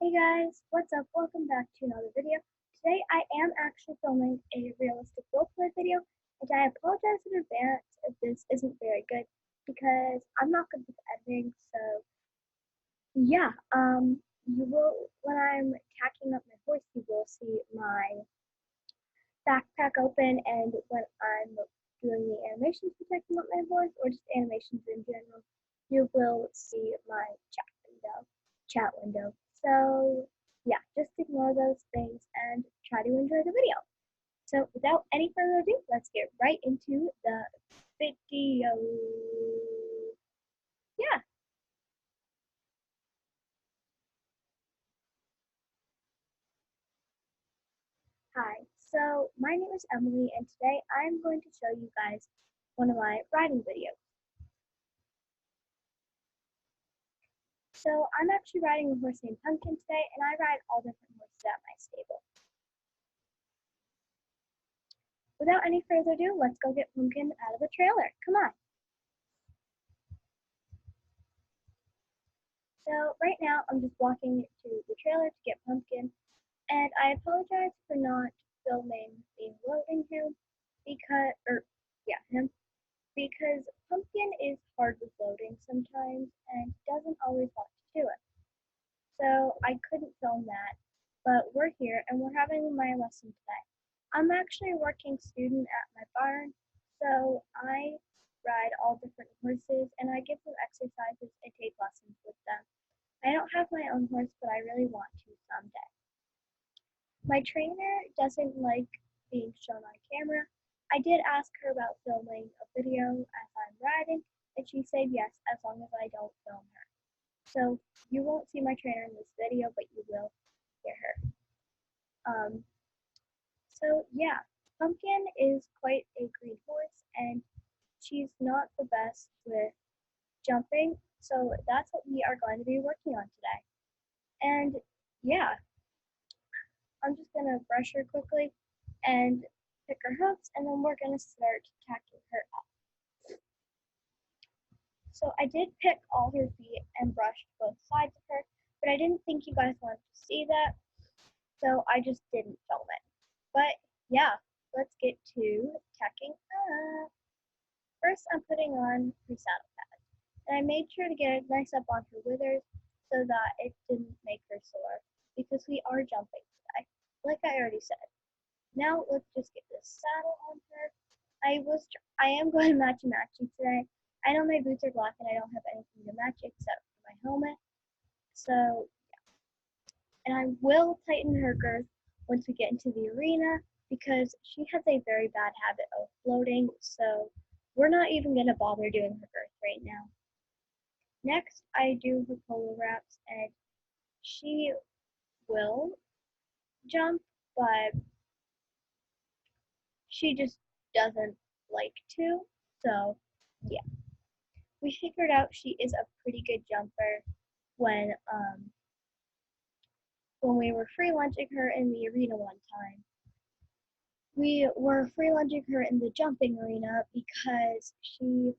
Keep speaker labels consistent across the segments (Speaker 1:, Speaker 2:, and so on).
Speaker 1: Hey guys, what's up? Welcome back to another video. Today I am actually filming a realistic roleplay video, and I apologize in advance if this isn't very good because I'm not good with editing. So yeah, you will when I'm tacking up my horse, you will see my backpack open, and when I'm doing the animations for tacking up my horse or just animations in general, you will see my chat window. So yeah, just ignore those things and try to enjoy the video. So without any further ado, let's get right into the video. Yeah, hi. So my name is Emily, and today I'm going to show you guys one of my riding videos. So I'm actually riding a horse named Pumpkin today, and I ride all different horses at my stable. Without any further ado, let's go get Pumpkin out of the trailer. Come on. So right now I'm just walking to the trailer to get Pumpkin, and I apologize for not filming the loading him because Pumpkin is hard with loading sometimes and doesn't always want to do it. So I couldn't film that, but we're here and we're having my lesson today. I'm actually a working student at my barn, so I ride all different horses and I give them exercises and take lessons with them. I don't have my own horse, but I really want to someday. My trainer doesn't like being shown on camera. I did ask her about filming a video as I'm riding, and she said yes, as long as I don't film her. So you won't see my trainer in this video, but you will hear her. So yeah, Pumpkin is quite a green horse, and she's not the best with jumping, so that's what we are going to be working on today. And yeah, I'm just gonna brush her quickly and pick her hoofs, and then we're gonna start tacking her up. So I did pick all her feet and brushed both sides of her, but I didn't think you guys wanted to see that, so I just didn't film it. But yeah, let's get to tacking up. First, I'm putting on her saddle pad, and I made sure to get it nice up on her withers so that it didn't make her sore, because we are jumping today, like I already said. Now let's just get this saddle on her. I am going matchy matchy today. I know my boots are black and I don't have anything to match except for my helmet. So yeah. And I will tighten her girth once we get into the arena because she has a very bad habit of floating. So we're not even gonna bother doing her girth right now. Next, I do her polo wraps, and she will jump, but she just doesn't like to. So yeah, we figured out she is a pretty good jumper when when we were free lunging her in the arena one time. We were free lunging her in the jumping arena because the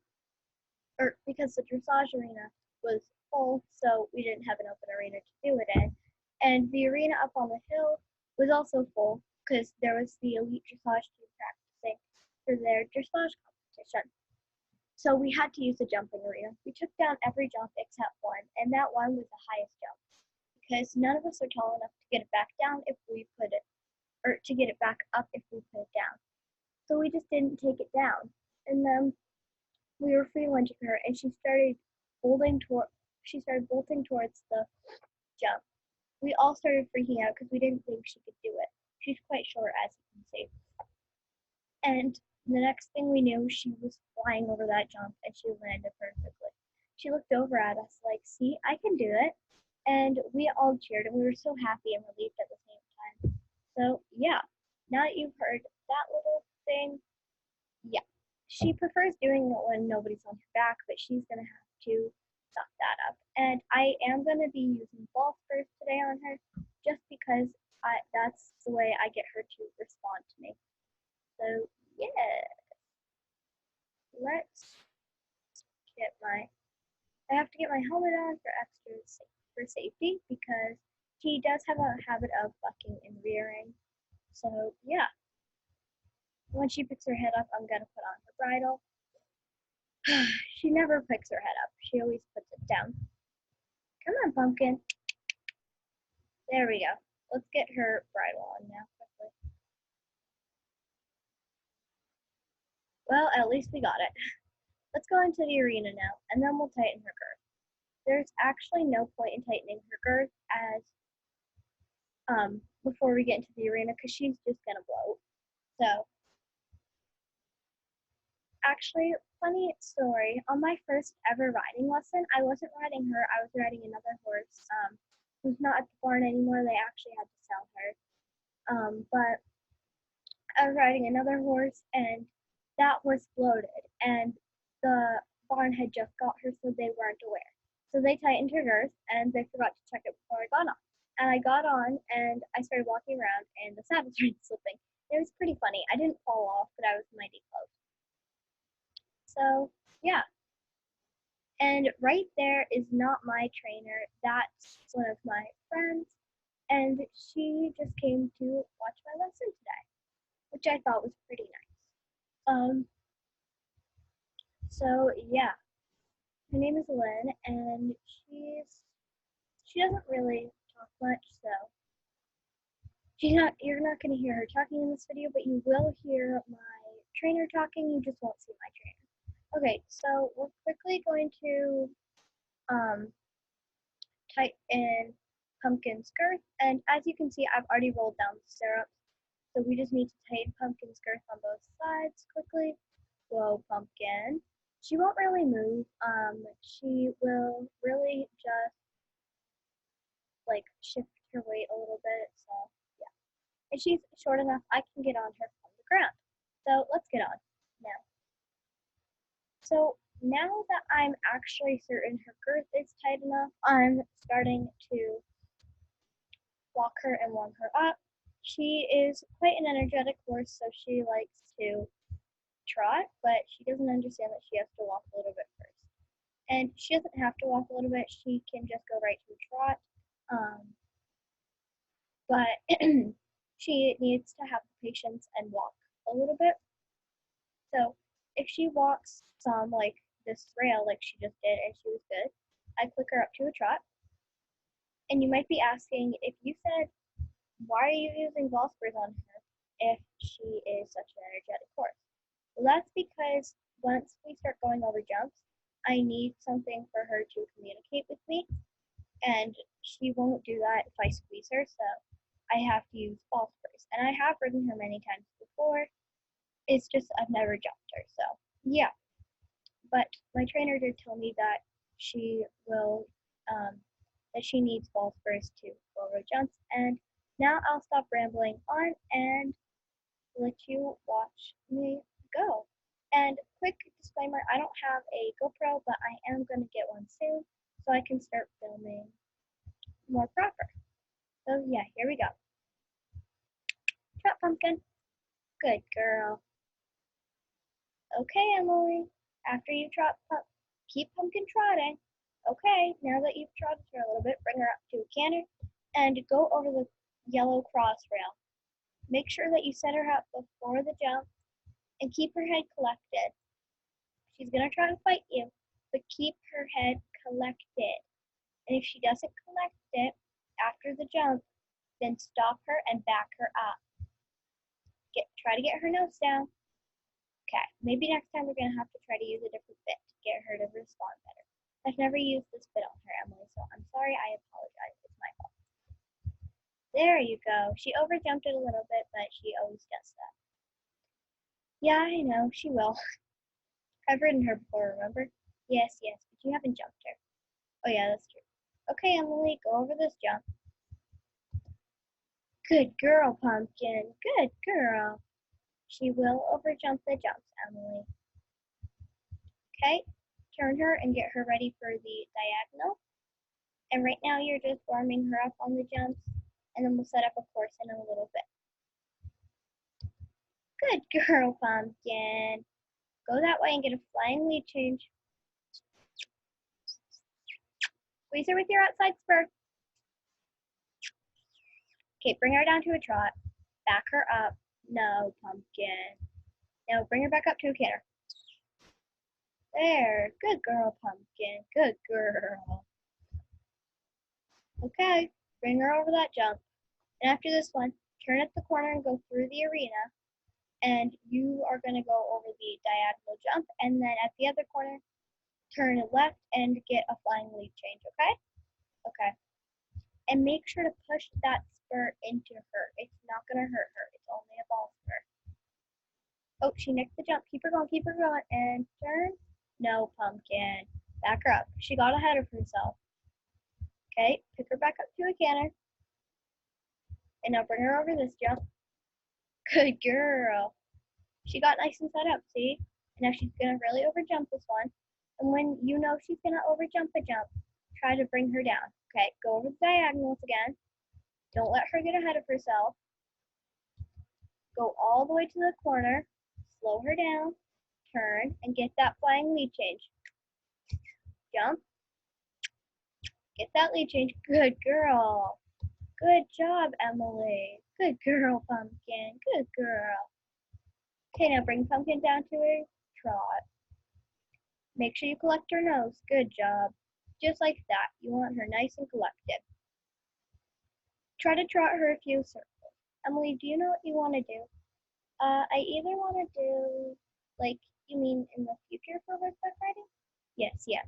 Speaker 1: dressage arena was full, so we didn't have an open arena to do it in. And the arena up on the hill was also full because there was the elite dressage team practicing for their dressage competition. So we had to use the jumping arena. We took down every jump except one, and that one was the highest jump because none of us are tall enough to get it back down if we put it, or to get it back up if we put it down. So we just didn't take it down. And then we were free lunging her, and she started bolting towards the jump. We all started freaking out because we didn't think she could do it. She's quite short, as you can see. And the next thing we knew, she was flying over that jump and she landed perfectly. She looked over at us like, see, I can do it. And we all cheered and we were so happy and relieved at the same time. So yeah, now that you've heard that little thing, yeah. She prefers doing it when nobody's on her back, but she's gonna have to suck that up. And I am gonna be using ball spurs today on her just because that's the way I get her to respond to me. So yeah, let's I have to get my helmet on for for safety because she does have a habit of bucking and rearing. So yeah, when she picks her head up, I'm gonna put on her bridle. She never picks her head up. She always puts it down. Come on, Pumpkin. There we go. Let's get her bridle on now quickly. Well, at least we got it. Let's go into the arena now, and then we'll tighten her girth. There's actually no point in tightening her girth as before we get into the arena because she's just gonna blow. So actually, funny story. On my first ever riding lesson, I wasn't riding her. I was riding another horse who's not at the barn anymore. They actually had to sell her. But I was riding another horse, and that horse bloated, and the barn had just got her, so they weren't aware. So they tightened her girth, and they forgot to check it before I got on. And I got on, and I started walking around, and the saddle started slipping. It was pretty funny. I didn't fall off, but I was mighty close. So yeah, and right there is not my trainer. That's one of my friends, and she just came to watch my lesson today, which I thought was pretty nice. So yeah, her name is Lynn, and she doesn't really talk much, so you're not going to hear her talking in this video, but you will hear my trainer talking. You just won't see my trainer. Okay, so we're quickly going to tighten Pumpkin's girth, and as you can see, I've already rolled down the stirrups, so we just need to tighten Pumpkin's girth on both sides quickly. Whoa, Pumpkin. She won't really move. She will really just like shift her weight a little bit. So yeah, and she's short enough I can get on her from the ground. So let's get on now. So now that I'm actually certain her girth is tight enough, I'm starting to walk her and warm her up. She is quite an energetic horse, so she likes to trot, but she doesn't understand that she has to walk a little bit first. And she doesn't have to walk a little bit, she can just go right to a trot. But she needs to have patience and walk a little bit. So if she walks some like this rail like she just did and she was good, I click her up to a trot. And you might be asking, if you said, why are you using Vespers on her if she is such an energetic horse? Well, that's because once we start going over jumps, I need something for her to communicate with me, and she won't do that if I squeeze her, so I have to use Vespers. And I have ridden her many times before. It's just I've never jumped her, so yeah. But my trainer did tell me that she will that she needs Vespers to go over jumps, and now I'll stop rambling on and let you watch me go. And quick disclaimer, I don't have a GoPro, but I am going to get one soon so I can start filming more proper. So yeah, here we go. Trot, Pumpkin. Good girl. Okay, Emily. After you trot, keep Pumpkin trotting. Okay, now that you've trotted her a little bit, bring her up to a canter and go over the yellow cross rail. Make sure that you set her up before the jump and keep her head collected. She's going to try to fight you, but keep her head collected. And if she doesn't collect it after the jump, then stop her and back her up. Try to get her nose down. Okay, maybe next time we're going to have to try to use a different bit to get her to respond better. I've never used this bit on her, Emily, so I'm sorry. I apologize. It's my fault. There you go. She overjumped it a little bit, but she always does that. Yeah, I know. She will. I've ridden her before, remember? Yes, but you haven't jumped her. Oh yeah, that's true. Okay, Emily, go over this jump. Good girl, Pumpkin. Good girl. She will overjump the jumps, Emily. Okay, turn her and get her ready for the diagonal. And right now you're just warming her up on the jumps, and then we'll set up a course in a little bit. Good girl, Pumpkin. Go that way and get a flying lead change. Squeeze her with your outside spur. Okay, bring her down to a trot. Back her up. No, Pumpkin. Now bring her back up to a canter. There. Good girl, Pumpkin. Good girl. Okay, bring her over that jump. And after this one, turn at the corner and go through the arena. And you are going to go over the diagonal jump. And then at the other corner, turn left and get a flying leap change, okay? Okay. And make sure to push that spur into her. It's not going to hurt her. It's only a ball spur. Oh, she nicked the jump. Keep her going, and turn. No, Pumpkin. Back her up. She got ahead of herself. Okay, pick her back up to a canter. And now bring her over this jump. Good girl. She got nice and set up, see? And now she's going to really overjump this one. And when you know she's going to overjump a jump, try to bring her down. Okay, go over the diagonals again. Don't let her get ahead of herself. Go all the way to the corner. Slow her down. Turn and get that flying lead change. Jump. Get that lead change. Good girl. Good job, Emily. Good girl, Pumpkin. Good girl. Okay, now bring Pumpkin down to a trot. Make sure you collect her nose. Good job. Just like that. You want her nice and collected. Try to trot her a few circles. Emily, do you know what you want to do? I either want to do, like, you mean in the future for horseback riding? Yes, yes.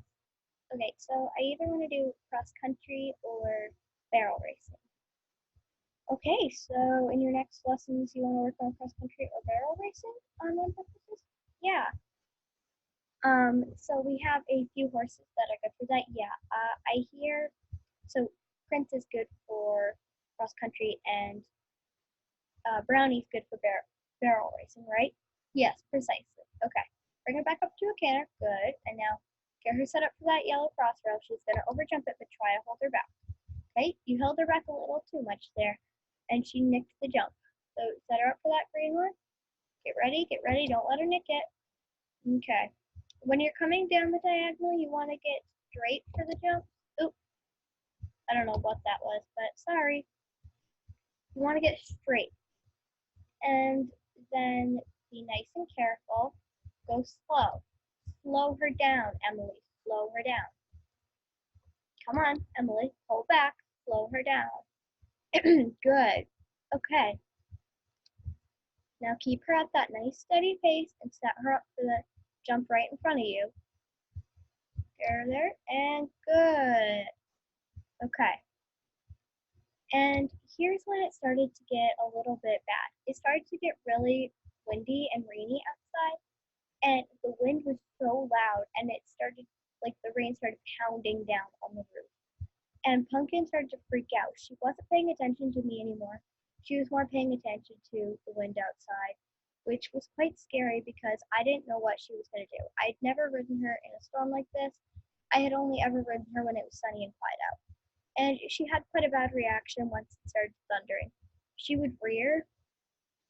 Speaker 1: Okay, so I either want to do cross country or barrel racing. Okay, so in your next lessons, you want to work on cross country or barrel racing on one purposes? Yeah. So we have a few horses that are good for that. Yeah. I hear. So Prince is good for cross country, and Brownie's good for barrel racing, right? Yes, precisely. Okay. Bring her back up to a canter. Good. And now get her set up for that yellow cross rail. She's gonna overjump it, but try to hold her back. Okay, you held her back a little too much there, and she nicked the jump. So set her up for that green one. Get ready, don't let her nick it. Okay. When you're coming down the diagonal, you want to get straight for the jump. Oop, I don't know what that was, but sorry. You want to get straight. And then be nice and careful. Go slow. Slow her down, Emily. Slow her down. Come on, Emily. Hold back. Slow her down. Good. Okay. Now keep her at that nice steady pace and set her up for the jump right in front of you. Get her there, and good. Okay. And here's when it started to get a little bit bad. It started to get really windy and rainy outside, and the wind was so loud, and it started, like, the rain started pounding down on the roof. And Pumpkin started to freak out. She wasn't paying attention to me anymore. She was more paying attention to the wind outside, which was quite scary because I didn't know what she was going to do. I'd never ridden her in a storm like this. I had only ever ridden her when it was sunny and quiet out. And she had quite a bad reaction once it started thundering. She would rear.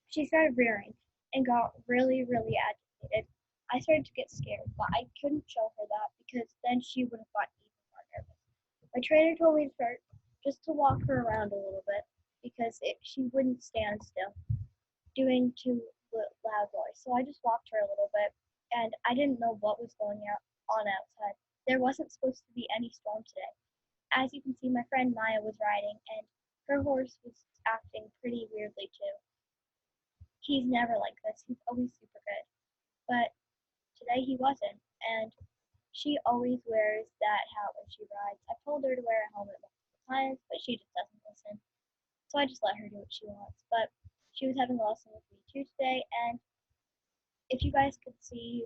Speaker 1: She started rearing and got really, really agitated. I started to get scared, but I couldn't show her that because then she would have got even more nervous. My trainer told me to start just to walk her around a little bit because she wouldn't stand still doing too loud noise. So I just walked her a little bit, and I didn't know what was going on outside. There wasn't supposed to be any storm today. As you can see, my friend Maya was riding, and her horse was acting pretty weirdly too. He's never like this. He's always super good. But today he wasn't, and she always wears that hat when she rides. I've told her to wear a helmet multiple times, but she just doesn't listen. So I just let her do what she wants. But she was having a lesson with me too today, and if you guys could see,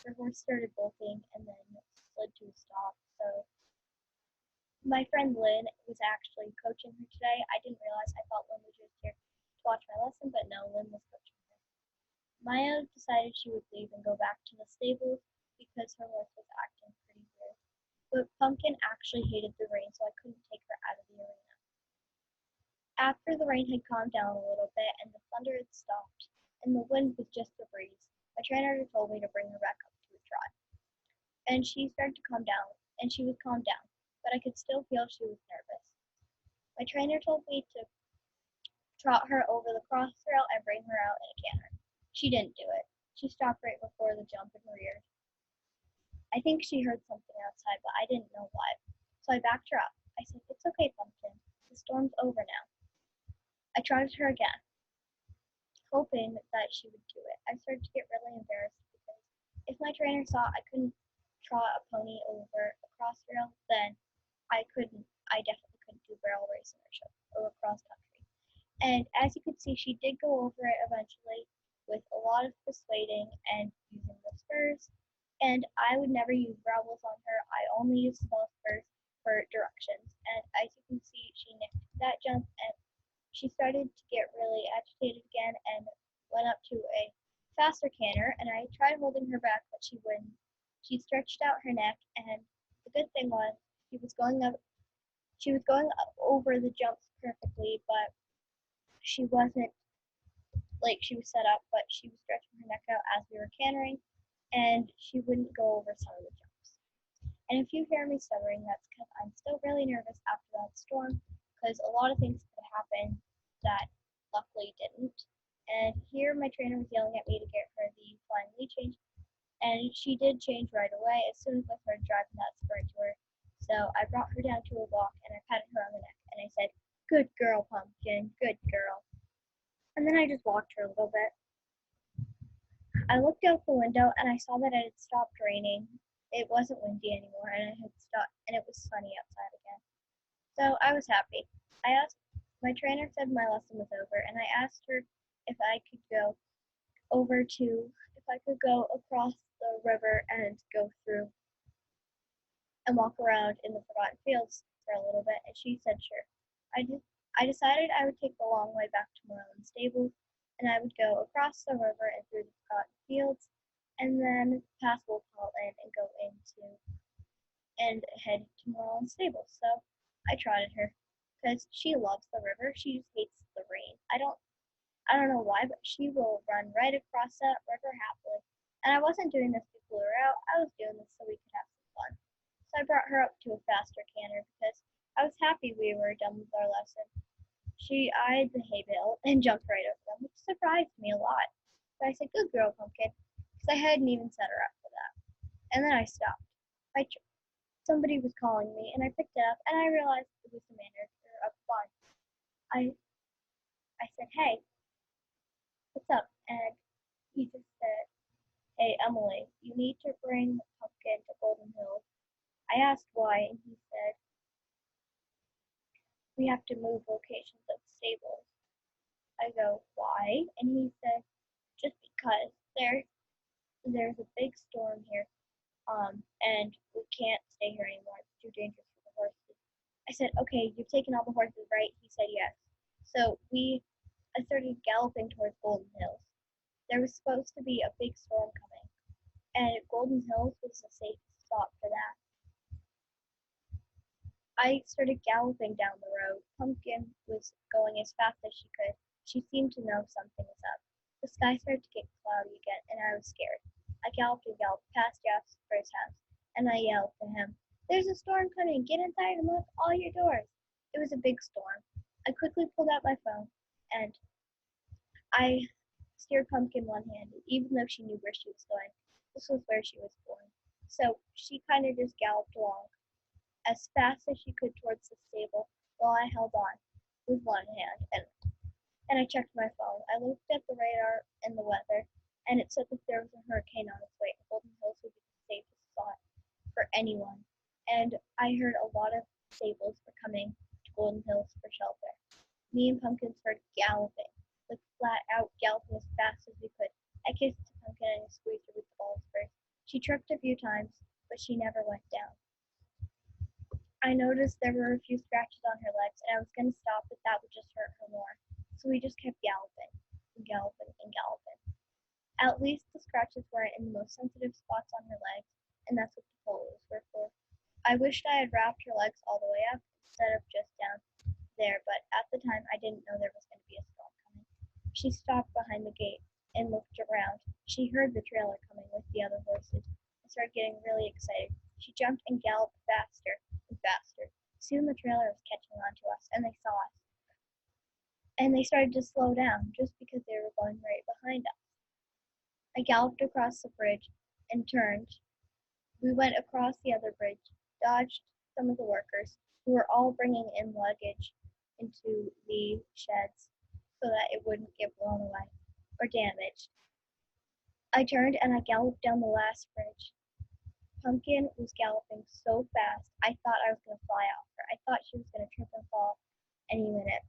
Speaker 1: her horse started bolting and then slid to a stop. So my friend Lynn was actually coaching her today. I didn't realize. I thought Lynn was just here to watch my lesson, but no, Lynn was coaching her. Maya decided she would leave and go back to the stables because her horse was acting pretty weird. But Pumpkin actually hated the rain, so I couldn't take her out of the arena. After the rain had calmed down a little bit and the thunder had stopped, and the wind was just a breeze, my trainer told me to bring her back up to a trot. And she started to calm down, and she was calmed down, but I could still feel she was nervous. My trainer told me to trot her over the cross trail, and bring her out in a canter. She didn't do it. She stopped right before the jump and reared. I think she heard something outside, but I didn't know what. So I backed her up. I said, "It's okay, Pumpkin. The storm's over now." I trotted her again, hoping that she would do it. I started to get really embarrassed because if my trainer saw I couldn't trot a pony over a cross trail, then I definitely couldn't do barrel racing or cross country. And as you could see, she did go over it eventually with a lot of persuading and using the spurs. And I would never use bravels on her. I only use small spurs for directions. And as you can see, she nicked that jump and she started to get really agitated again and went up to a faster canter. And I tried holding her back, but she wouldn't. She stretched out her neck, and the good thing was she was going up. She was going over the jumps perfectly, but she wasn't like she was set up, but she was stretching her neck out as we were cantering, and she wouldn't go over some of the jumps. And if you hear me stuttering, that's because I'm still really nervous after that storm, because a lot of things could happen that luckily didn't. And here my trainer was yelling at me to get her the flying lead change, and she did change right away as soon as I started driving that spur to her. So I brought her down to a walk and I patted her on the neck and I said, "Good girl, Pumpkin, good girl." And then I just walked her a little bit. I looked out the window and I saw that it had stopped raining. It wasn't windy anymore and it had stopped and it was sunny outside again. So I was happy. I asked my trainer said my lesson was over and I asked her if I could go if I could go across the river and go through and walk around in the forgotten fields for a little bit, and she said sure. I decided I would take the long way back to Moreland Stables, and I would go across the river and through the forgotten fields, and then past Wolf Hall Inn and go into and head to Moreland Stables. So I trotted her because she loves the river. She just hates the rain. I don't know why, but she will run right across that river happily. And I wasn't doing this to fool her out. I was doing this so we could have some fun. So I brought her up to a faster canter because I was happy we were done with our lesson. She eyed the hay bale and jumped right over them, which surprised me a lot. So I said, "Good girl, Pumpkin," because I hadn't even set her up for that. And then I stopped. Somebody was calling me, and I picked it up, and I realized it was the manager of the barn. I, I said, "Hey, what's up?" And he just said, "Hey, Emily, you need to bring Pumpkin to Golden Hills." I asked why, and he said, "We have to move locations of stables." I go, "Why?" And he said, "Just because there's a big storm here, and we can't stay here anymore. It's too dangerous for the horses." I said, "Okay, you've taken all the horses, right?" He said, "Yes." So I started galloping towards Golden Hills. There was supposed to be a big storm coming, and Golden Hills was a safe spot for that. I started galloping down the road. Pumpkin was going as fast as she could. She seemed to know something was up. The sky started to get cloudy again, and I was scared. I galloped and galloped past Jasper's house, and I yelled to him, "There's a storm coming! Get inside and lock all your doors!" It was a big storm. I quickly pulled out my phone, and I steered Pumpkin one-handed, even though she knew where she was going. This was where she was born. So she kind of just galloped along as fast as she could towards the stable while I held on with one hand and I checked my phone. I looked at the radar and the weather, and it said that there was a hurricane on its way, and Golden Hills would be the safest spot for anyone. And I heard a lot of stables were coming to Golden Hills for shelter. Me and Pumpkin started galloping, like flat out galloping as fast as we could. I kissed Pumpkin and squeezed her with the balls first. She tripped a few times, but she never went down. I noticed there were a few scratches on her legs, and I was going to stop, but that would just hurt her more. So we just kept galloping and galloping and galloping. At least the scratches weren't in the most sensitive spots on her legs, and that's what the polos were for. I wished I had wrapped her legs all the way up instead of just down there, but at the time I didn't know there was going to be a storm coming. She stopped behind the gate and looked around. She heard the trailer coming with the other horses and started getting really excited. She jumped and galloped faster and faster. Soon the trailer was catching on to us, and they saw us. and they started to slow down just because they were going right behind us. I galloped across the bridge and turned. We went across the other bridge, dodged some of the workers, who were all bringing in luggage into the sheds so that it wouldn't get blown away or damaged. I turned and I galloped down the last bridge. Pumpkin was galloping so fast, I thought I was going to fly off her. I thought she was going to trip and fall any minute.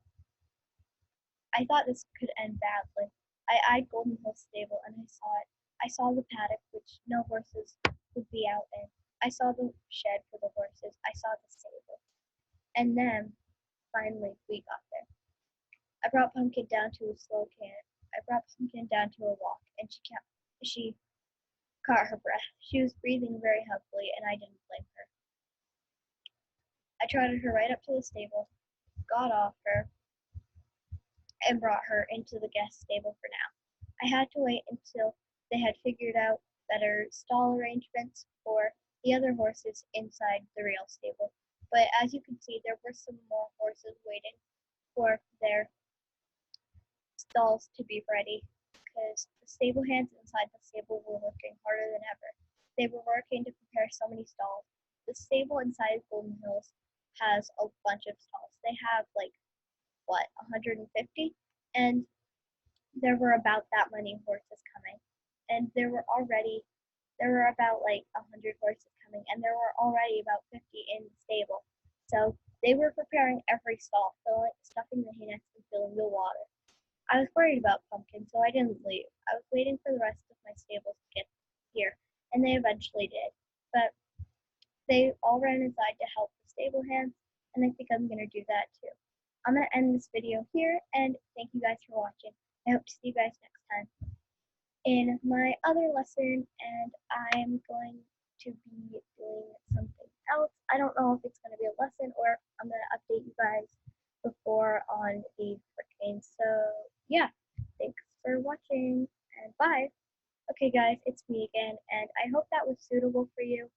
Speaker 1: I thought this could end badly. I eyed Golden Hill's stable and I saw it. I saw the paddock which no horses would be out in. I saw the shed for the horses. I saw the stable. And then, finally, we got there. I brought Pumpkin down to a slow canter. I brought Pumpkin down to a walk, and she caught her breath. She was breathing very heavily, and I didn't blame her. I trotted her right up to the stable, got off her, and brought her into the guest stable for now. I had to wait until they had figured out better stall arrangements for the other horses inside the real stable. But as you can see, there were some more horses waiting for their stalls to be ready because the stable hands inside the stable were working harder than ever. They were working to prepare so many stalls. The stable inside Golden Hills has a bunch of stalls. They have like 150, and there were about that many horses coming, and there were about like 100 horses coming, and there were already about 50 in the stable. So they were preparing every stall, stuffing the hay nets and filling the water. I was worried about Pumpkin, so I didn't leave. I was waiting for the rest of my stables to get here, and they eventually did. But they all ran inside to help the stable hands, and I think I'm going to do that too. I'm going to end this video here, and thank you guys for watching. I hope to see you guys next time in my other lesson, and I'm going to be doing something else. I don't know if it's going to be a lesson or I'm going to update you guys before on the hurricanes. So yeah, thanks for watching and bye. Okay guys, it's me again, and I hope that was suitable for you.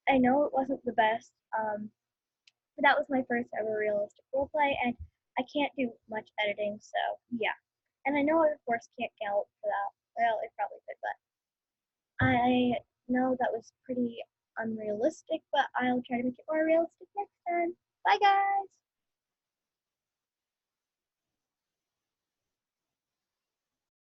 Speaker 1: I know it wasn't the best, but that was my first ever realistic roleplay, and I can't do much editing, so yeah. And I know of course can't gallop for that. Well, it probably could, but I know that was pretty unrealistic, but I'll try to make it more realistic next time. Bye guys!